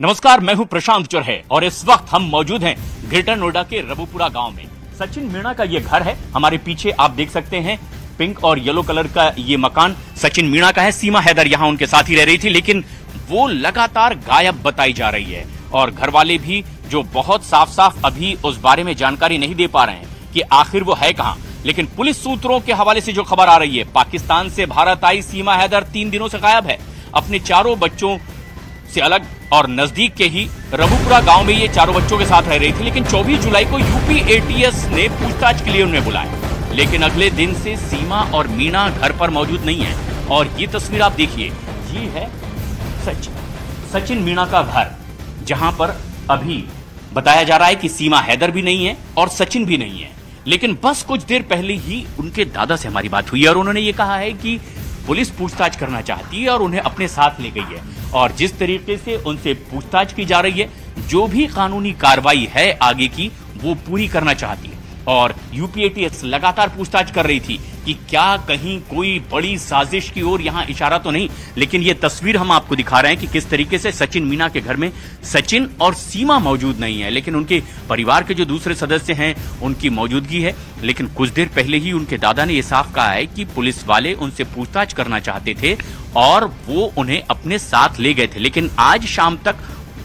नमस्कार, मैं हूं प्रशांत चौरहे और इस वक्त हम मौजूद हैं ग्रेटर नोएडा के रबुपुरा गांव में। सचिन मीणा का ये घर है। हमारे पीछे आप देख सकते हैं पिंक और येलो कलर का ये मकान सचिन मीणा का है। सीमा हैदर यहां उनके साथ ही रह रही थी, लेकिन वो लगातार गायब बताई जा रही है और घर वाले भी जो बहुत साफ साफ अभी उस बारे में जानकारी नहीं दे पा रहे हैं कि आखिर वो है कहां। लेकिन पुलिस सूत्रों के हवाले से जो खबर आ रही है, पाकिस्तान से भारत आई सीमा हैदर 3 दिनों से गायब है। अपने चारों बच्चों से अलग और नजदीक के ही रबुपुरा गांव में ये चारों बच्चों के साथ रह रही थी, लेकिन 24 जुलाई को यूपी एटीएस ने पूछताछ के लिए उन्हें बुलाया। लेकिन अगले दिन से सीमा और मीणा घर पर मौजूद नहीं है। और ये तस्वीर आप देखिए, ये है सचिन मीणा का घर, जहां पर अभी बताया जा रहा है कि सीमा हैदर भी नहीं है और सचिन भी नहीं है। लेकिन बस कुछ देर पहले ही उनके दादा से हमारी बात हुई और उन्होंने ये कहा है कि पुलिस पूछताछ करना चाहती है और उन्हें अपने साथ ले गई है और जिस तरीके से उनसे पूछताछ की जा रही है, जो भी कानूनी कार्रवाई है आगे की, वो पूरी करना चाहती है। और यूपी एटीएस लगातार पूछताछ कर रही थी कि क्या कहीं कोई बड़ी साजिश की ओर यहां इशारा तो नहीं। लेकिन ये तस्वीर हम आपको दिखा रहे हैं कि किस तरीके से सचिन मीणा के घर में सचिन और सीमा मौजूद नहीं है, लेकिन उनके परिवार के जो दूसरे सदस्य हैं उनकी मौजूदगी है। लेकिन कुछ देर पहले ही उनके दादा ने यह साफ कहा है कि पुलिस वाले उनसे पूछताछ करना चाहते थे और वो उन्हें अपने साथ ले गए थे। लेकिन आज शाम तक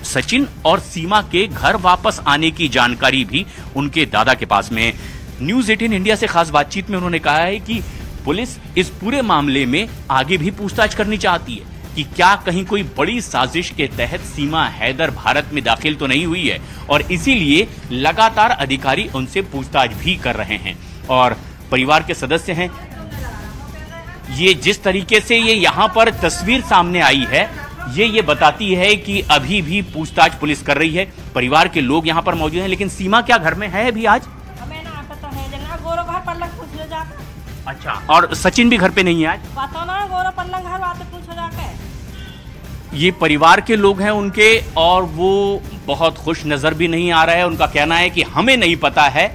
सचिन और सीमा के घर वापस आने की जानकारी भी उनके दादा के पास में है। न्यूज़ 18 इंडिया से खास बातचीत में उन्होंने कहा है कि पुलिस इस पूरे मामले में आगे भी पूछताछ करनी चाहती है कि क्या कहीं कोई बड़ी साजिश के तहत सीमा हैदर भारत में दाखिल तो नहीं हुई है, और इसीलिए लगातार अधिकारी उनसे पूछताछ भी कर रहे हैं। और परिवार के सदस्य हैं, ये जिस तरीके से ये यहाँ पर तस्वीर सामने आई है, ये बताती है कि अभी भी पूछताछ पुलिस कर रही है। परिवार के लोग यहाँ पर मौजूद हैं, लेकिन सीमा क्या घर में है अभी आज? अच्छा, और सचिन भी घर पे नहीं है आज? ये परिवार के लोग हैं उनके, और वो बहुत खुश नजर भी नहीं आ रहा है। उनका कहना है कि हमें नहीं पता है,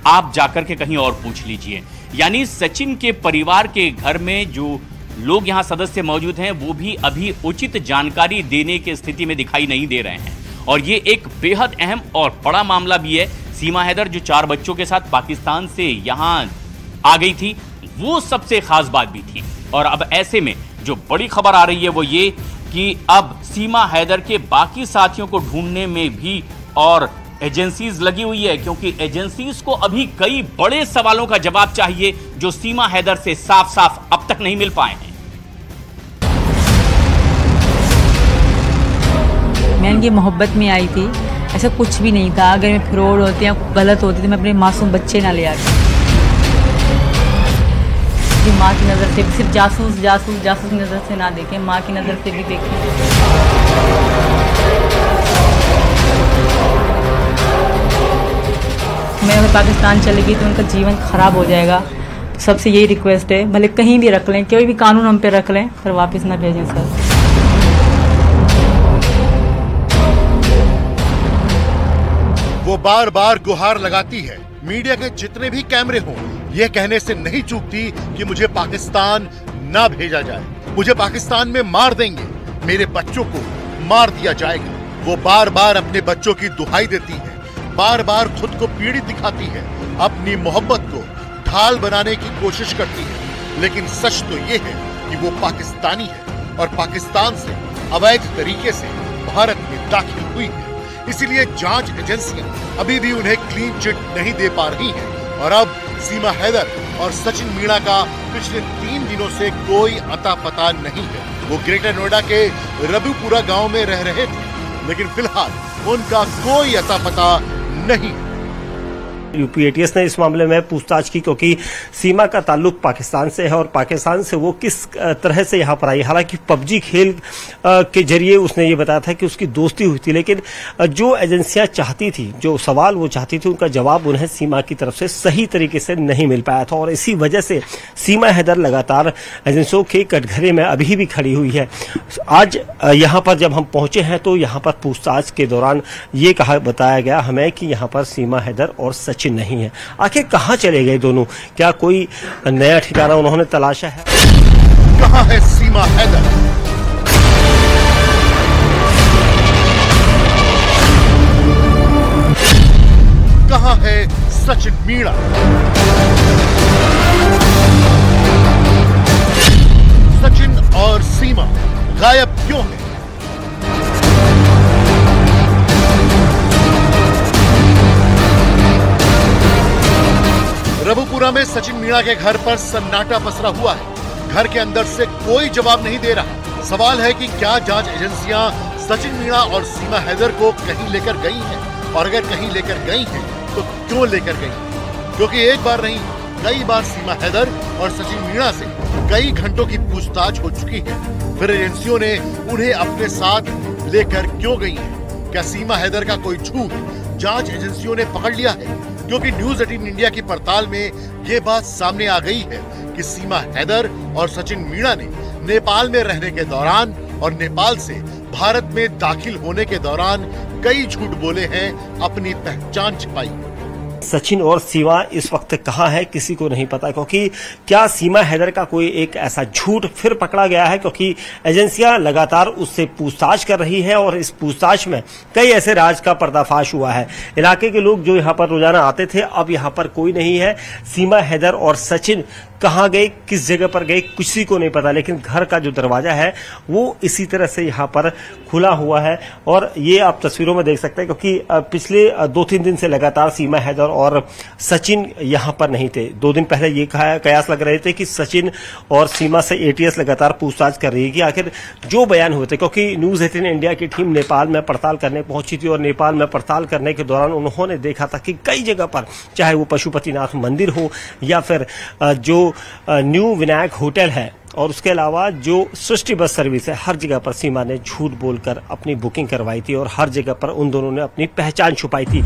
आप जाकर के कहीं और पूछ लीजिए। यानी सचिन के परिवार के घर में जो लोग यहाँ सदस्य मौजूद हैं वो भी अभी उचित जानकारी देने की स्थिति में दिखाई नहीं दे रहे हैं। और ये एक बेहद अहम और बड़ा मामला भी है। सीमा हैदर जो 4 बच्चों के साथ पाकिस्तान से यहाँ आ गई थी, वो सबसे खास बात भी थी। और अब ऐसे में जो बड़ी खबर आ रही है वो ये कि अब सीमा हैदर के बाकी साथियों को ढूंढने में भी और एजेंसीज लगी हुई है, क्योंकि एजेंसीज को अभी कई बड़े सवालों का जवाब चाहिए जो सीमा हैदर से साफ साफ अब तक नहीं मिल पाए हैं। मैं इनकी मोहब्बत में आई थी, ऐसा कुछ भी नहीं था। अगर मैं फ्रॉड होती या गलत होती तो मैं अपने मासूम बच्चे ना ले आती। माँ की नज़र से सिर्फ जासूस नज़र से ना देखें, माँ की नज़र से भी देखें। मैं अगर पाकिस्तान चलेगी तो उनका जीवन खराब हो जाएगा। सबसे यही रिक्वेस्ट है, भले कहीं भी रख लें, कोई भी कानून हम पे रख लें, पर वापस ना भेजें सर। वो बार बार गुहार लगाती है, मीडिया के जितने भी कैमरे हों, ये कहने से नहीं चूकती कि मुझे पाकिस्तान ना भेजा जाए, मुझे पाकिस्तान में मार देंगे, मेरे बच्चों को मार दिया जाएगा। वो बार बार अपने बच्चों की दुहाई देती है, बार बार खुद को पीड़ित दिखाती है, अपनी मोहब्बत को ढाल बनाने की कोशिश करती है। लेकिन सच तो ये है कि वो पाकिस्तानी है और पाकिस्तान से अवैध तरीके से भारत में दाखिल हुई है। इसीलिए जांच एजेंसियां अभी भी उन्हें क्लीन चिट नहीं दे पा रही हैं। और अब सीमा हैदर और सचिन मीणा का पिछले 3 दिनों से कोई अता पता नहीं है। वो ग्रेटर नोएडा के रबुपुरा गांव में रह रहे थे, लेकिन फिलहाल उनका कोई अता पता नहीं। यूपी एटीएस ने इस मामले में पूछताछ की, क्योंकि सीमा का ताल्लुक पाकिस्तान से है और पाकिस्तान से वो किस तरह से यहाँ पर आई। हालांकि पबजी खेल के जरिए उसने ये बताया था कि उसकी दोस्ती हुई थी, लेकिन जो एजेंसियां चाहती थी, जो सवाल वो चाहती थी, उनका जवाब उन्हें सीमा की तरफ से सही तरीके से नहीं मिल पाया था। और इसी वजह से सीमा हैदर लगातार एजेंसियों के कटघरे में अभी भी खड़ी हुई है। आज यहाँ पर जब हम पहुंचे हैं तो यहाँ पर पूछताछ के दौरान ये बताया गया हमें कि यहाँ पर सीमा हैदर और सचिन नहीं है। आखिर कहां चले गए दोनों? क्या कोई नया ठिकाना उन्होंने तलाशा है? कहां है सीमा हैदर? सचिन मीणा। सचिन और सीमा गायब क्यों हैं? रबुपुरा में सचिन मीणा के घर पर सन्नाटा पसरा हुआ है। घर के अंदर से कोई जवाब नहीं दे रहा। सवाल है कि क्या जांच एजेंसियां सचिन मीणा और सीमा हैदर को कहीं लेकर गई हैं, और अगर कहीं लेकर गई हैं तो क्यों लेकर गई? क्योंकि एक बार नहीं, कई बार सीमा हैदर और सचिन मीणा से कई घंटों की पूछताछ हो चुकी है। फिर एजेंसियों ने उन्हें अपने साथ लेकर क्यों गई है? क्या सीमा हैदर का कोई झूठ जांच एजेंसियों ने पकड़ लिया है? क्योंकि न्यूज 18 इंडिया की पड़ताल में ये बात सामने आ गई है कि सीमा हैदर और सचिन मीणा ने नेपाल में रहने के दौरान और नेपाल से भारत में दाखिल होने के दौरान कई झूठ बोले हैं, अपनी पहचान छिपाई। सचिन और सीमा इस वक्त कहां है किसी को नहीं पता, क्योंकि क्या सीमा हैदर का कोई एक ऐसा झूठ फिर पकड़ा गया है? क्योंकि एजेंसियां लगातार उससे पूछताछ कर रही है और इस पूछताछ में कई ऐसे राज का पर्दाफाश हुआ है। इलाके के लोग जो यहां पर रोजाना आते थे, अब यहां पर कोई नहीं है। सीमा हैदर और सचिन कहां गए, किस जगह पर गए, किसी को नहीं पता। लेकिन घर का जो दरवाजा है वो इसी तरह से यहां पर खुला हुआ है और ये आप तस्वीरों में देख सकते हैं, क्योंकि पिछले 2-3 दिन से लगातार सीमा हैदर और सचिन यहां पर नहीं थे। 2 दिन पहले ये कयास लग रहे थे कि सचिन और सीमा से एटीएस लगातार पूछताछ कर रही है कि आखिर जो बयान हुए थे, क्योंकि न्यूज 18 इंडिया की टीम नेपाल में पड़ताल करने पहुंची थी और नेपाल में पड़ताल करने के दौरान उन्होंने देखा था कि कई जगह पर, चाहे वो पशुपतिनाथ मंदिर हो या फिर जो न्यू विनायक होटल है और उसके अलावा जो सृष्टि बस सर्विस है, हर जगह पर सीमा ने झूठ बोलकर अपनी बुकिंग करवाई थी और हर जगह पर उन दोनों ने अपनी पहचान छुपाई थी।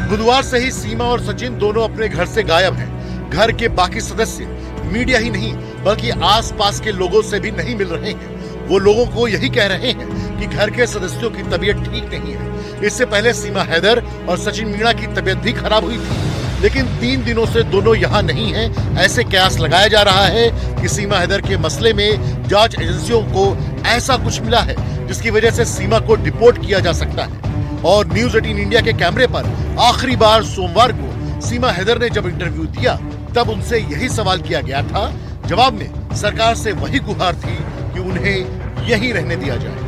बुधवार से ही सीमा और सचिन दोनों अपने घर से गायब हैं। घर के बाकी सदस्य मीडिया ही नहीं बल्कि आसपास के लोगों से भी नहीं मिल रहे हैं। वो लोगों को यही कह रहे हैं कि घर के सदस्यों की तबीयत ठीक नहीं है। इससे पहले सीमा हैदर और सचिन मीणा की तबीयत भी खराब हुई थी, लेकिन 3 दिनों से दोनों यहाँ नहीं हैं। ऐसे कयास लगाया जा रहा है कि सीमा हैदर के मसले में जांच एजेंसियों को ऐसा कुछ मिला है जिसकी वजह से सीमा को डिपोर्ट किया जा सकता है। और न्यूज 18 इंडिया के कैमरे पर आखिरी बार सोमवार को सीमा हैदर ने जब इंटरव्यू दिया तब उनसे यही सवाल किया गया था। जवाब में सरकार से वही गुहार थी कि उन्हें यहीं रहने दिया जाए।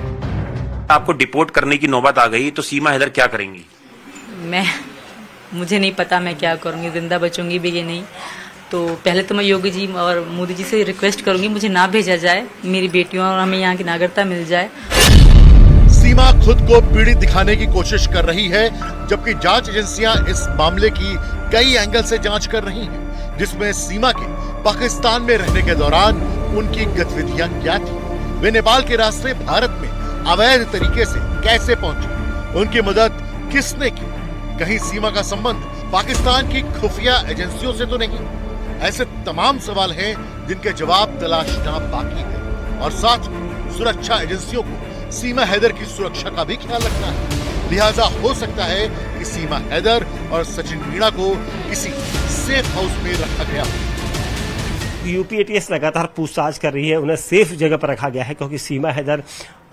आपको डिपोर्ट करने की नौबत आ गई तो सीमा हैदर क्या करेंगी? मुझे नहीं पता मैं क्या करूंगी, जिंदा बचूंगी भी ये नहीं। तो पहले तो मैं योगी जी और मोदी जी से रिक्वेस्ट करूंगी मुझे ना भेजा जाए, मेरी बेटियों और हमें यहाँ की नागरिकता मिल जाए। सीमा खुद को पीड़ित दिखाने की कोशिश कर रही है, जबकि जांच एजेंसियां इस मामले की कई एंगल से जांच कर रही हैं, जिसमें सीमा के पाकिस्तान में रहने के दौरान उनकी गतिविधियां क्या थी, वे नेपाल के रास्ते भारत में अवैध तरीके से कैसे पहुंचे, उनकी मदद किसने की, कहीं सीमा का संबंध पाकिस्तान की खुफिया एजेंसियों से तो नहीं। ऐसे तमाम सवाल हैं जिनके जवाब तलाशना बाकी है। और साथ ही सुरक्षा एजेंसियों को सीमा हैदर की सुरक्षा का भी ख्याल रखना है। लिहाजा हो सकता है कि सीमा हैदर और सचिन मीणा को किसी सेफ हाउस में रखा गया हो। यूपी एटीएस लगातार पूछताछ कर रही है, उन्हें सेफ जगह पर रखा गया है, क्योंकि सीमा हैदर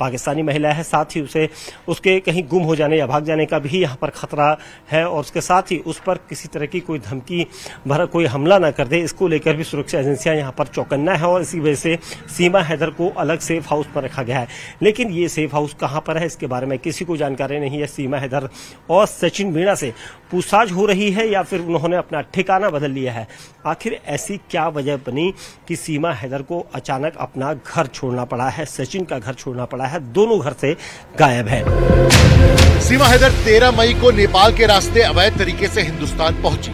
पाकिस्तानी महिला है। साथ ही उसके कहीं गुम हो जाने या भाग जाने का भी यहाँ पर खतरा है और उसके साथ ही उस पर किसी तरह की कोई धमकी भरा कोई हमला न कर दे, इसको लेकर भी सुरक्षा एजेंसियां यहाँ पर चौकन्ना है और इसी वजह से सीमा हैदर को अलग सेफ हाउस पर रखा गया है। लेकिन ये सेफ हाउस कहाँ पर है इसके बारे में किसी को जानकारी नहीं है। सीमा हैदर और सचिन मीणा से पूछताछ हो रही है या फिर उन्होंने अपना ठिकाना बदल लिया है। आखिर ऐसी क्या वजह बनी कि सीमा हैदर को अचानक अपना घर छोड़ना पड़ा है, सचिन का घर छोड़ना पड़ा है, दोनों घर से गायब है। सीमा हैदर 13 मई को नेपाल के रास्ते अवैध तरीके से हिंदुस्तान पहुंची।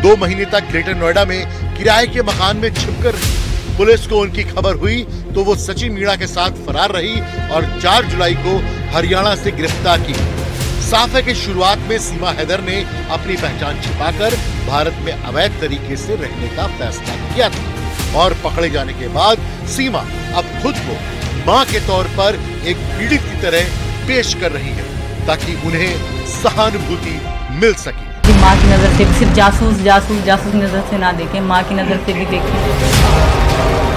2 महीने तक ग्रेटर नोएडा में किराए के मकान में छिपकर रही। पुलिस को उनकी खबर हुई तो वो सचिन मीणा के साथ फरार रही और 4 जुलाई को हरियाणा से गिरफ्तार की। साफ है कि शुरुआत में सीमा हैदर ने अपनी पहचान छिपाकर भारत में अवैध तरीके से रहने का फैसला किया था और पकड़े जाने के बाद सीमा अब खुद को मां के तौर पर एक पीड़ित की तरह पेश कर रही है ताकि उन्हें सहानुभूति मिल सके। माँ की नजर से सिर्फ जासूस नजर से ना देखें, माँ की नजर से भी देखें।